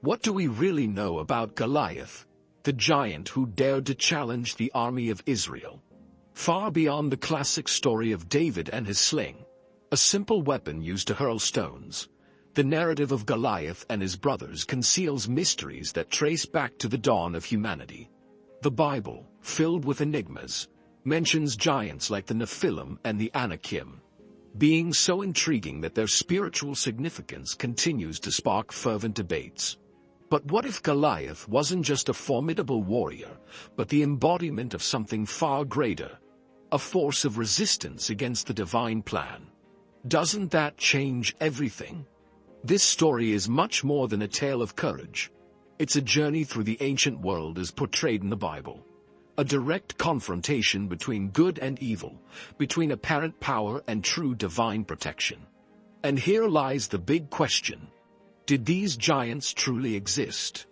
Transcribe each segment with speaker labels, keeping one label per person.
Speaker 1: What do we really know about Goliath, the giant who dared to challenge the army of Israel? Far beyond the classic story of David and his sling, a simple weapon used to hurl stones, the narrative of Goliath and his brothers conceals mysteries that trace back to the dawn of humanity. The Bible, filled with enigmas, mentions giants like the Nephilim and the Anakim, beings so intriguing that their spiritual significance continues to spark fervent debates. But what if Goliath wasn't just a formidable warrior, but the embodiment of something far greater, a force of resistance against the divine plan? Doesn't that change everything? This story is much more than a tale of courage. It's a journey through the ancient world as portrayed in the Bible. A direct confrontation between good and evil, between apparent power and true divine protection. And here lies the big question. Did these giants truly exist?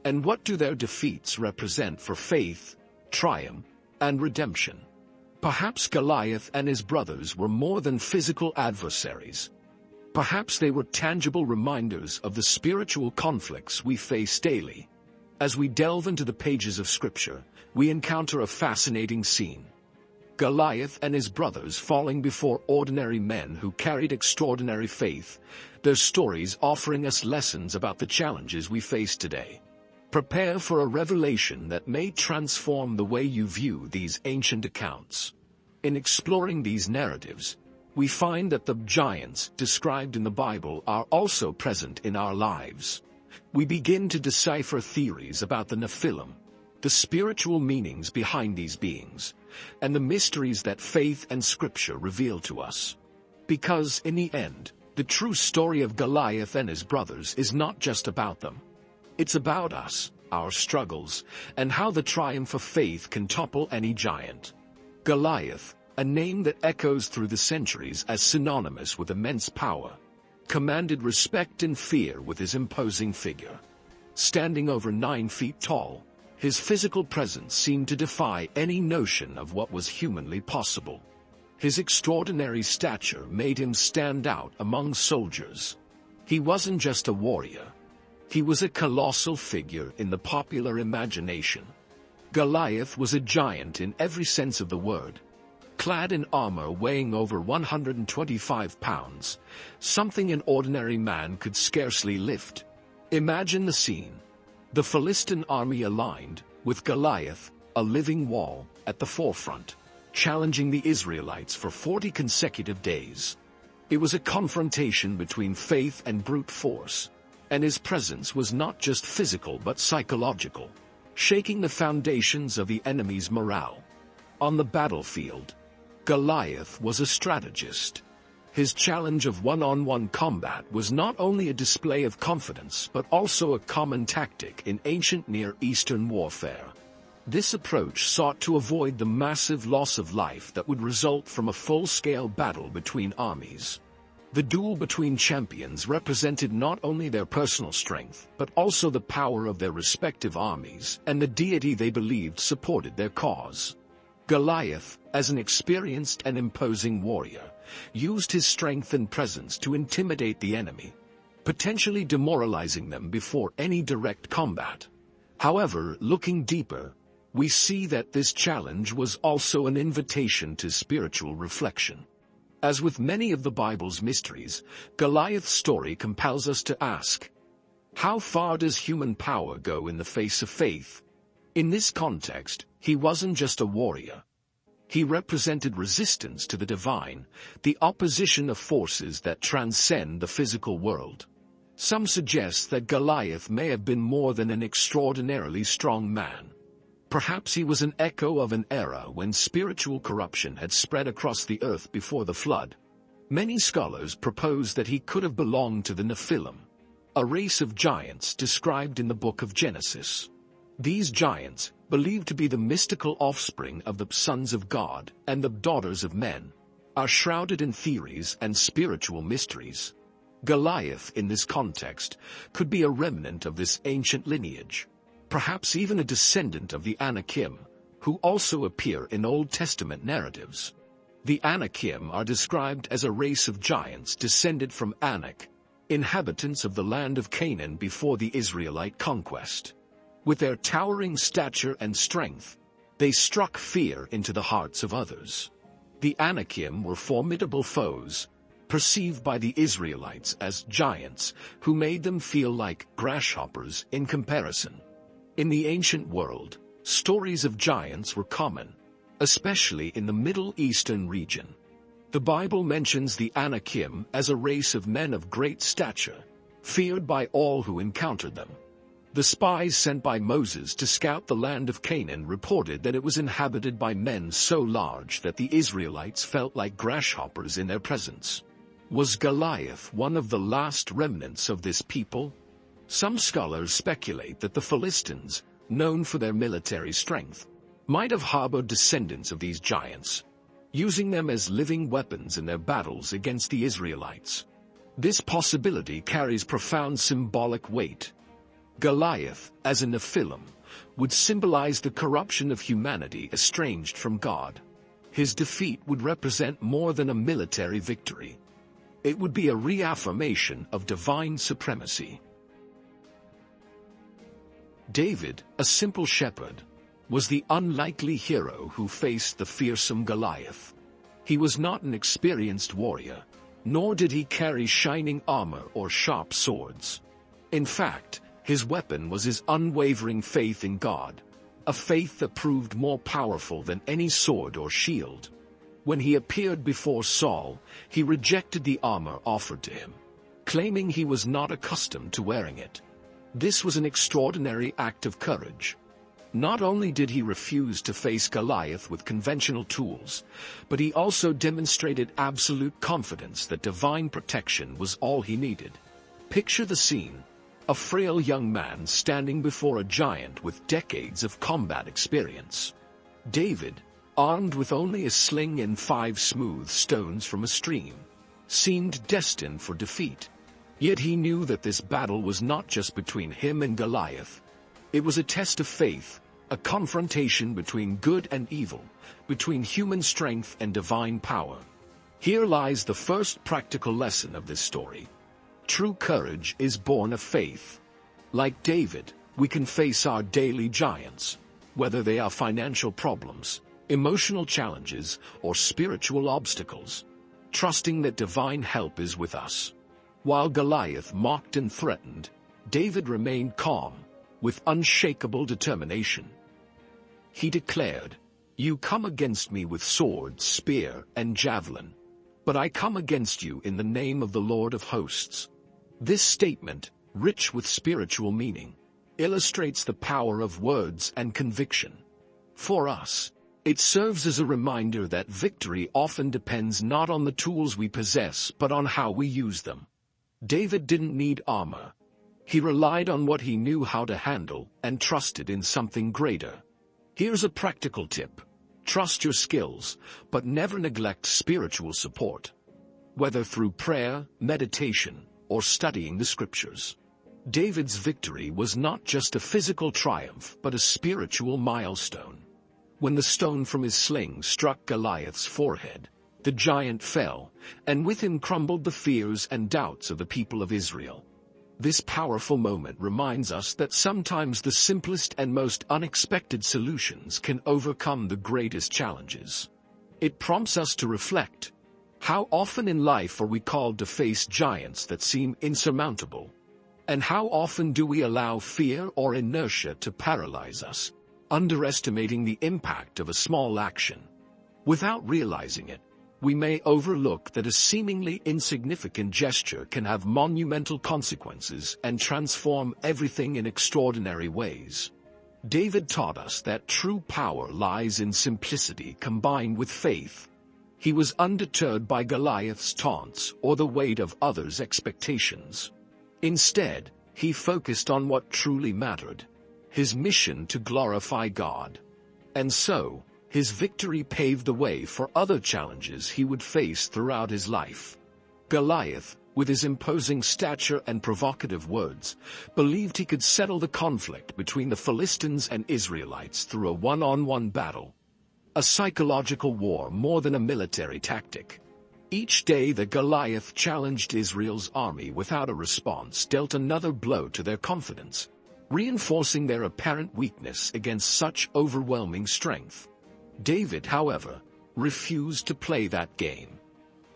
Speaker 1: And what do their defeats represent for faith, triumph, and redemption? Perhaps Goliath and his brothers were more than physical adversaries. Perhaps they were tangible reminders of the spiritual conflicts we face daily. As we delve into the pages of Scripture, we encounter a fascinating scene. Goliath and his brothers falling before ordinary men who carried extraordinary faith, their stories offering us lessons about the challenges we face today. Prepare for a revelation that may transform the way you view these ancient accounts. In exploring these narratives, we find that the giants described in the Bible are also present in our lives. We begin to decipher theories about the Nephilim, the spiritual meanings behind these beings, and the mysteries that faith and Scripture reveal to us. Because, in the end, the true story of Goliath and his brothers is not just about them. It's about us, our struggles, and how the triumph of faith can topple any giant. Goliath, a name that echoes through the centuries as synonymous with immense power, commanded respect and fear with his imposing figure. Standing over 9 feet tall, his physical presence seemed to defy any notion of what was humanly possible. His extraordinary stature made him stand out among soldiers. He wasn't just a warrior. He was a colossal figure in the popular imagination. Goliath was a giant in every sense of the word, clad in armor weighing over 125 pounds, something an ordinary man could scarcely lift. Imagine the scene. The Philistine army aligned, with Goliath, a living wall, at the forefront, challenging the Israelites for 40 consecutive days. It was a confrontation between faith and brute force, and his presence was not just physical but psychological, shaking the foundations of the enemy's morale. On the battlefield, Goliath was a strategist. His challenge of one-on-one combat was not only a display of confidence but also a common tactic in ancient Near Eastern warfare. This approach sought to avoid the massive loss of life that would result from a full-scale battle between armies. The duel between champions represented not only their personal strength but also the power of their respective armies and the deity they believed supported their cause. Goliath, as an experienced and imposing warrior, used his strength and presence to intimidate the enemy, potentially demoralizing them before any direct combat. However, looking deeper, we see that this challenge was also an invitation to spiritual reflection. As with many of the Bible's mysteries, Goliath's story compels us to ask, how far does human power go in the face of faith? In this context, he wasn't just a warrior. He represented resistance to the divine, the opposition of forces that transcend the physical world. Some suggest that Goliath may have been more than an extraordinarily strong man. Perhaps he was an echo of an era when spiritual corruption had spread across the earth before the flood. Many scholars propose that he could have belonged to the Nephilim, a race of giants described in the book of Genesis. These giants, believed to be the mystical offspring of the sons of God and the daughters of men, are shrouded in theories and spiritual mysteries. Goliath, in this context, could be a remnant of this ancient lineage, perhaps even a descendant of the Anakim, who also appear in Old Testament narratives. The Anakim are described as a race of giants descended from Anak, inhabitants of the land of Canaan before the Israelite conquest. With their towering stature and strength, they struck fear into the hearts of others. The Anakim were formidable foes, perceived by the Israelites as giants who made them feel like grasshoppers in comparison. In the ancient world, stories of giants were common, especially in the Middle Eastern region. The Bible mentions the Anakim as a race of men of great stature, feared by all who encountered them. The spies sent by Moses to scout the land of Canaan reported that it was inhabited by men so large that the Israelites felt like grasshoppers in their presence. Was Goliath one of the last remnants of this people? Some scholars speculate that the Philistines, known for their military strength, might have harbored descendants of these giants, using them as living weapons in their battles against the Israelites. This possibility carries profound symbolic weight. Goliath, as a Nephilim, would symbolize the corruption of humanity estranged from God. His defeat would represent more than a military victory. It would be a reaffirmation of divine supremacy. David, a simple shepherd, was the unlikely hero who faced the fearsome Goliath. He was not an experienced warrior, nor did he carry shining armor or sharp swords. In fact, his weapon was his unwavering faith in God, a faith that proved more powerful than any sword or shield. When he appeared before Saul, he rejected the armor offered to him, claiming he was not accustomed to wearing it. This was an extraordinary act of courage. Not only did he refuse to face Goliath with conventional tools, but he also demonstrated absolute confidence that divine protection was all he needed. Picture the scene: a frail young man standing before a giant with decades of combat experience. David, armed with only a sling and 5 smooth stones from a stream, seemed destined for defeat. Yet he knew that this battle was not just between him and Goliath. It was a test of faith, a confrontation between good and evil, between human strength and divine power. Here lies the first practical lesson of this story. True courage is born of faith. Like David, we can face our daily giants, whether they are financial problems, emotional challenges, or spiritual obstacles, trusting that divine help is with us. While Goliath mocked and threatened, David remained calm, with unshakable determination. He declared, "You come against me with sword, spear, and javelin, but I come against you in the name of the Lord of hosts." This statement, rich with spiritual meaning, illustrates the power of words and conviction. For us, it serves as a reminder that victory often depends not on the tools we possess but on how we use them. David didn't need armor. He relied on what he knew how to handle and trusted in something greater. Here's a practical tip: trust your skills, but never neglect spiritual support. Whether through prayer, meditation, or studying the scriptures, David's victory was not just a physical triumph but a spiritual milestone. When the stone from his sling struck Goliath's forehead, the giant fell, and with him crumbled the fears and doubts of the people of Israel. This powerful moment reminds us that sometimes the simplest and most unexpected solutions can overcome the greatest challenges. It prompts us to reflect. How often in life are we called to face giants that seem insurmountable? And how often do we allow fear or inertia to paralyze us, underestimating the impact of a small action? Without realizing it, we may overlook that a seemingly insignificant gesture can have monumental consequences and transform everything in extraordinary ways. David taught us that true power lies in simplicity combined with faith. He was undeterred by Goliath's taunts or the weight of others' expectations. Instead, he focused on what truly mattered: his mission to glorify God. And so, his victory paved the way for other challenges he would face throughout his life. Goliath, with his imposing stature and provocative words, believed he could settle the conflict between the Philistines and Israelites through a one-on-one battle. A psychological war more than a military tactic. Each day that Goliath challenged Israel's army without a response dealt another blow to their confidence, reinforcing their apparent weakness against such overwhelming strength. David, however, refused to play that game.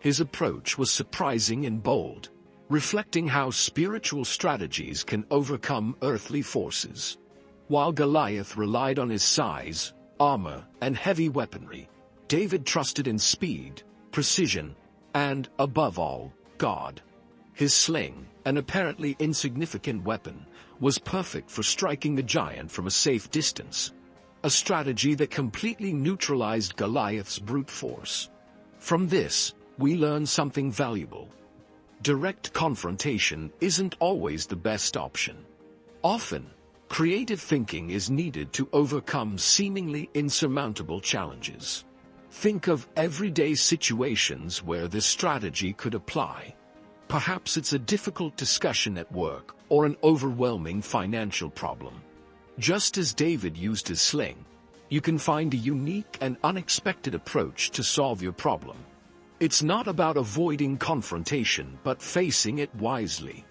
Speaker 1: His approach was surprising and bold, reflecting how spiritual strategies can overcome earthly forces. While Goliath relied on his size, armor, and heavy weaponry, David trusted in speed, precision, and, above all, God. His sling, an apparently insignificant weapon, was perfect for striking the giant from a safe distance, a strategy that completely neutralized Goliath's brute force. From this, we learn something valuable. Direct confrontation isn't always the best option. Often, creative thinking is needed to overcome seemingly insurmountable challenges. Think of everyday situations where this strategy could apply. Perhaps it's a difficult discussion at work or an overwhelming financial problem. Just as David used his sling, you can find a unique and unexpected approach to solve your problem. It's not about avoiding confrontation but facing it wisely.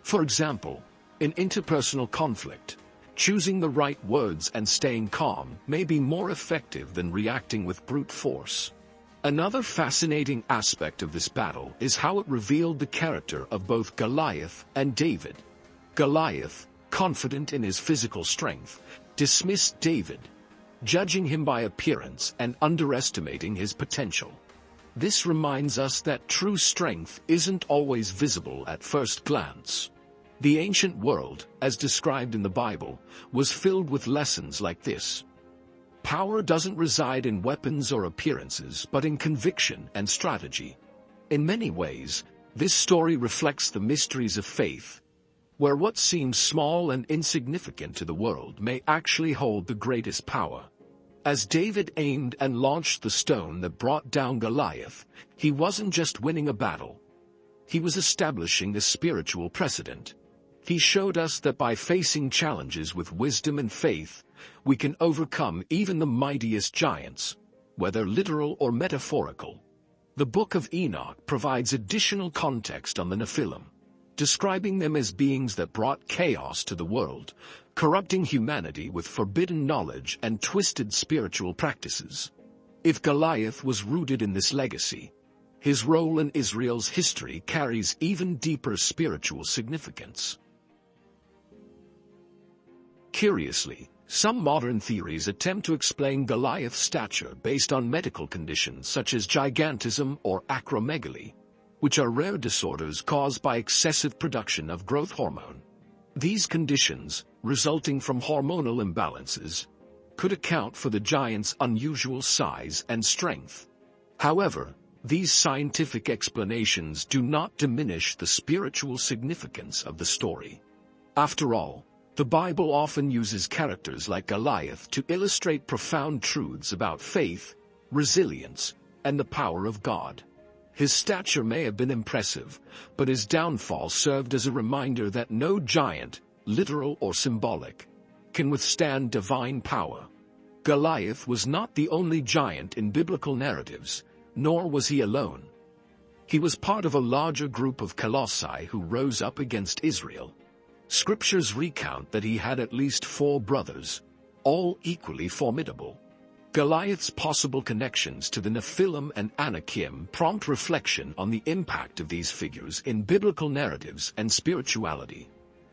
Speaker 1: For example, in interpersonal conflict, choosing the right words and staying calm may be more effective than reacting with brute force. Another fascinating aspect of this battle is how it revealed the character of both Goliath and David. Goliath, confident in his physical strength, dismissed David, judging him by appearance and underestimating his potential. This reminds us that true strength isn't always visible at first glance. The ancient world, as described in the Bible, was filled with lessons like this. Power doesn't reside in weapons or appearances but in conviction and strategy. In many ways, this story reflects the mysteries of faith, where what seems small and insignificant to the world may actually hold the greatest power. As David aimed and launched the stone that brought down Goliath, he wasn't just winning a battle. He was establishing a spiritual precedent. He showed us that by facing challenges with wisdom and faith, we can overcome even the mightiest giants, whether literal or metaphorical. The Book of Enoch provides additional context on the Nephilim, describing them as beings that brought chaos to the world, corrupting humanity with forbidden knowledge and twisted spiritual practices. If Goliath was rooted in this legacy, his role in Israel's history carries even deeper spiritual significance. Curiously, some modern theories attempt to explain Goliath's stature based on medical conditions such as gigantism or acromegaly, which are rare disorders caused by excessive production of growth hormone. These conditions, resulting from hormonal imbalances, could account for the giant's unusual size and strength. However, these scientific explanations do not diminish the spiritual significance of the story. After all, the Bible often uses characters like Goliath to illustrate profound truths about faith, resilience, and the power of God. His stature may have been impressive, but his downfall served as a reminder that no giant, literal or symbolic, can withstand divine power. Goliath was not the only giant in biblical narratives, nor was he alone. He was part of a larger group of colossi who rose up against Israel. Scriptures recount that he had at least 4 brothers, all equally formidable. Goliath's possible connections to the Nephilim and Anakim prompt reflection on the impact of these figures in biblical narratives and spirituality.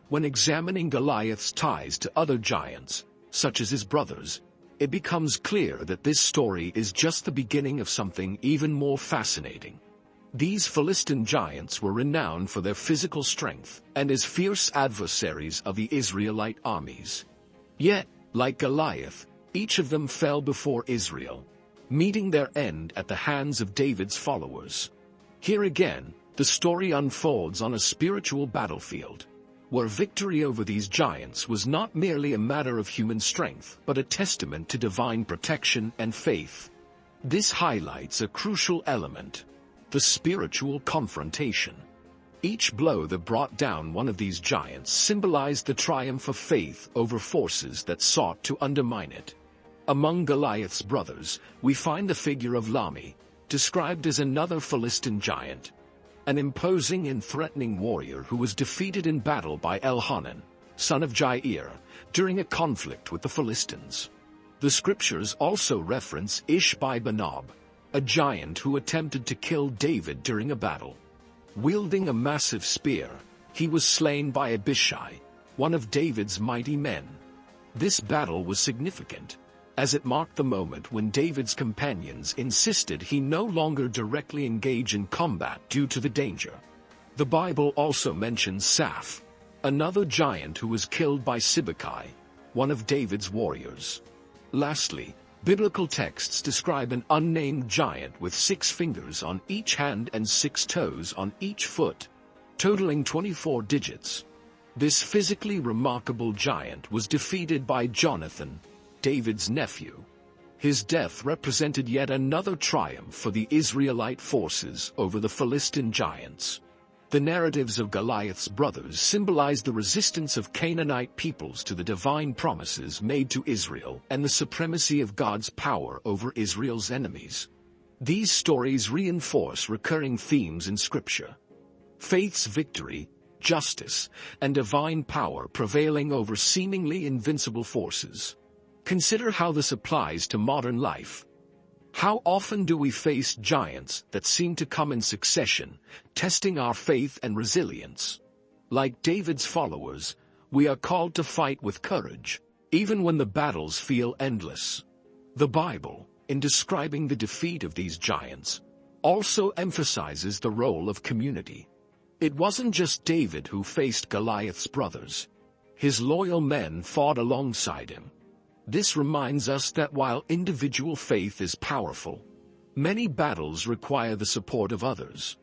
Speaker 1: When examining Goliath's ties to other giants, such as his brothers, it becomes clear that this story is just the beginning of something even more fascinating. These Philistine giants were renowned for their physical strength and as fierce adversaries of the Israelite armies. Yet, like Goliath, each of them fell before Israel, meeting their end at the hands of David's followers. Here again, the story unfolds on a spiritual battlefield, where victory over these giants was not merely a matter of human strength but a testament to divine protection and faith. This highlights a crucial element: the spiritual confrontation. Each blow that brought down one of these giants symbolized the triumph of faith over forces that sought to undermine it. Among Goliath's brothers, we find the figure of Lami, described as another Philistine giant, an imposing and threatening warrior who was defeated in battle by Elhanan, son of Jair, during a conflict with the Philistines. The scriptures also reference Ishbi-Benob, a giant who attempted to kill David during a battle. Wielding a massive spear, he was slain by Abishai, one of David's mighty men. This battle was significant, as it marked the moment when David's companions insisted he no longer directly engage in combat due to the danger. The Bible also mentions Saph, another giant who was killed by Sibbecai, one of David's warriors. Lastly, biblical texts describe an unnamed giant with 6 fingers on each hand and 6 toes on each foot, totaling 24 digits. This physically remarkable giant was defeated by Jonathan, David's nephew. His death represented yet another triumph for the Israelite forces over the Philistine giants. The narratives of Goliath's brothers symbolize the resistance of Canaanite peoples to the divine promises made to Israel and the supremacy of God's power over Israel's enemies. These stories reinforce recurring themes in Scripture: faith's victory, justice, and divine power prevailing over seemingly invincible forces. Consider how this applies to modern life. How often do we face giants that seem to come in succession, testing our faith and resilience? Like David's followers, we are called to fight with courage, even when the battles feel endless. The Bible, in describing the defeat of these giants, also emphasizes the role of community. It wasn't just David who faced Goliath's brothers. His loyal men fought alongside him. This reminds us that while individual faith is powerful, many battles require the support of others.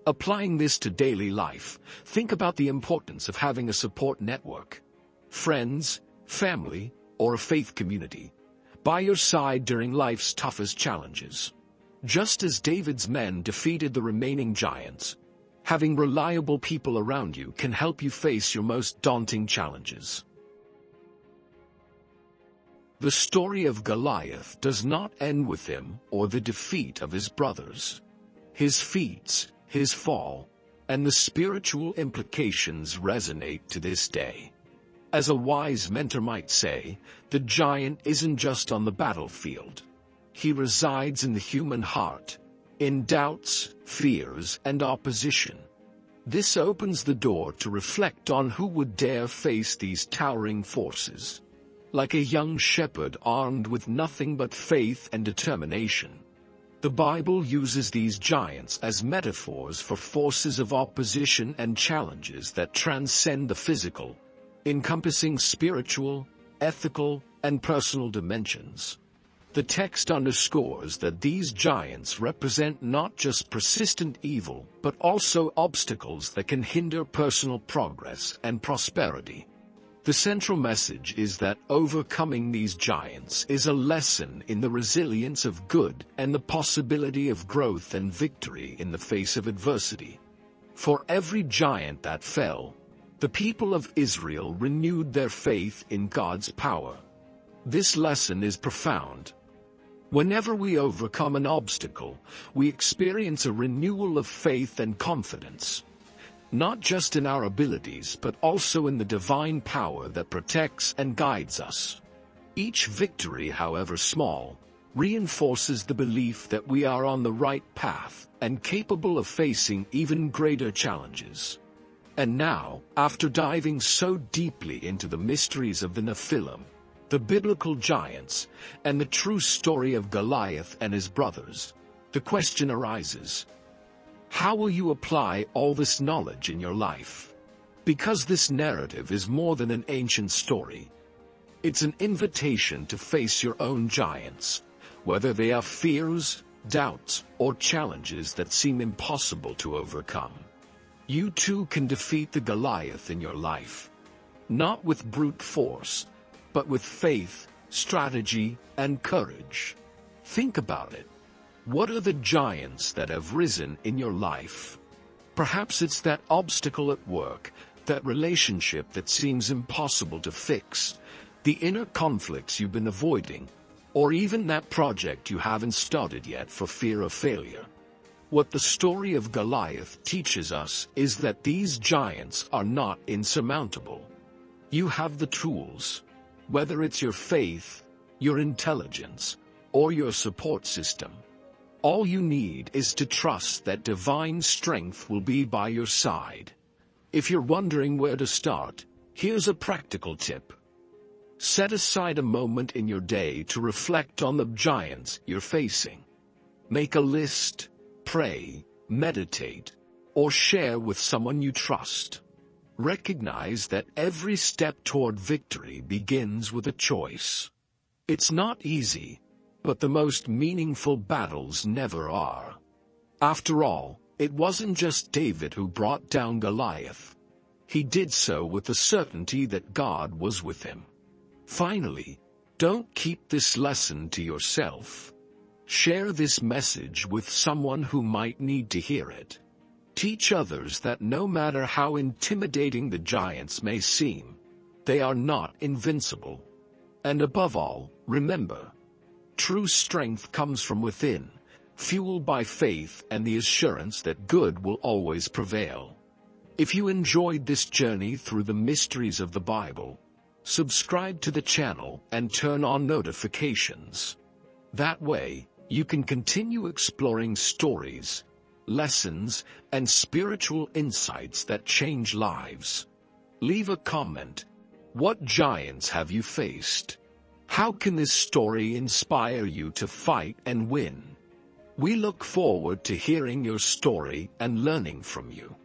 Speaker 1: Applying this to daily life, think about the importance of having a support network. Friends, family, or a faith community by your side during life's toughest challenges. Just as David's men defeated the remaining giants, having reliable people around you can help you face your most daunting challenges. The story of Goliath does not end with him or the defeat of his brothers. His feats, his fall, and the spiritual implications resonate to this day. As a wise mentor might say, the giant isn't just on the battlefield. He resides in the human heart, in doubts, fears, and opposition. This opens the door to reflect on who would dare face these towering forces. Like a young shepherd armed with nothing but faith and determination, the Bible uses these giants as metaphors for forces of opposition and challenges that transcend the physical, encompassing spiritual, ethical, and personal dimensions. The text underscores that these giants represent not just persistent evil, but also obstacles that can hinder personal progress and prosperity. The central message is that overcoming these giants is a lesson in the resilience of good and the possibility of growth and victory in the face of adversity. For every giant that fell, the people of Israel renewed their faith in God's power. This lesson is profound. Whenever we overcome an obstacle, we experience a renewal of faith and confidence, not just in our abilities but also in the divine power that protects and guides us. Each victory, however small, reinforces the belief that we are on the right path and capable of facing even greater challenges. And now, after diving so deeply into the mysteries of the Nephilim, the biblical giants, and the true story of Goliath and his brothers, the question arises: how will you apply all this knowledge in your life? Because this narrative is more than an ancient story. It's an invitation to face your own giants, whether they are fears, doubts, or challenges that seem impossible to overcome. You too can defeat the Goliath in your life, not with brute force, but with faith, strategy, and courage. Think about it. What are the giants that have risen in your life? Perhaps it's that obstacle at work, that relationship that seems impossible to fix, the inner conflicts you've been avoiding, or even that project you haven't started yet for fear of failure. What the story of Goliath teaches us is that these giants are not insurmountable. You have the tools, whether it's your faith, your intelligence, or your support system. All you need is to trust that divine strength will be by your side. If you're wondering where to start, here's a practical tip. Set aside a moment in your day to reflect on the giants you're facing. Make a list, pray, meditate, or share with someone you trust. Recognize that every step toward victory begins with a choice. It's not easy, but the most meaningful battles never are. After all, it wasn't just David who brought down Goliath. He did so with the certainty that God was with him. Finally, don't keep this lesson to yourself. Share this message with someone who might need to hear it. Teach others that no matter how intimidating the giants may seem, they are not invincible. And above all, remember, true strength comes from within, fueled by faith and the assurance that good will always prevail. If you enjoyed this journey through the mysteries of the Bible, subscribe to the channel and turn on notifications. That way, you can continue exploring stories, lessons, and spiritual insights that change lives. Leave a comment. What giants have you faced? How can this story inspire you to fight and win? We look forward to hearing your story and learning from you.